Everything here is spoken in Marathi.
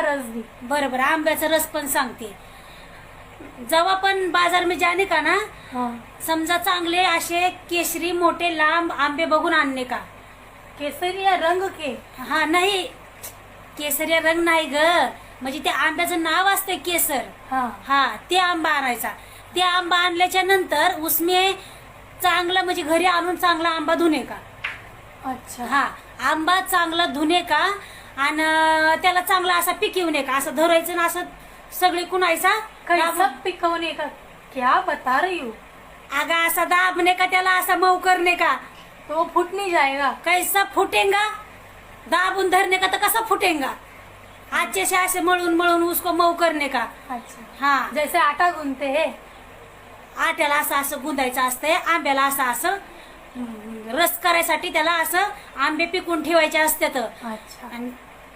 रस भी। बरोबर, आंब्याचा रस पण सांगते। जेव्हा पण बाजार में जाने का ना, हाँ। समजा चांगले असे केशरी मोठे लांब आंबे बघून आणणे का। केसरी या रंग के? हा नाही, केसरी रंग नाही ग, म्हणजे त्या आंब्याचं नाव असते केसर। हाँ। हा, ते आंबा आणायचा। ते आंबा आणल्याच्या नंतर उसमे चांगला म्हणजे घरी आणून चांगला आंबा धुणे का। अच्छा। हा, आंबा चांगला धुणे का आणि त्याला चांगला असा पिकवणे का, असं धरायचं ना, असं सगळी कुणायचा कैसा पिकवने का? क्या बता रही हो? आगा असा दाबने का, त्याला असा मऊ करणे का। तो वो फूट नहीं जाएगा? कैसा फुटेगा, दाबून धरने का तर कसा फुटेगा, अच्छे से ऐसे मळून मळून उसको मऊ करने का। अच्छा, हा, जैसे आटा गूंथते हैं। आट्याला असं असं गुंदायचं असतंय, आंब्याला असं रस करायसाठी त्याला असं आंबे पिकून ठेवायचे असतात। अच्छा। आणि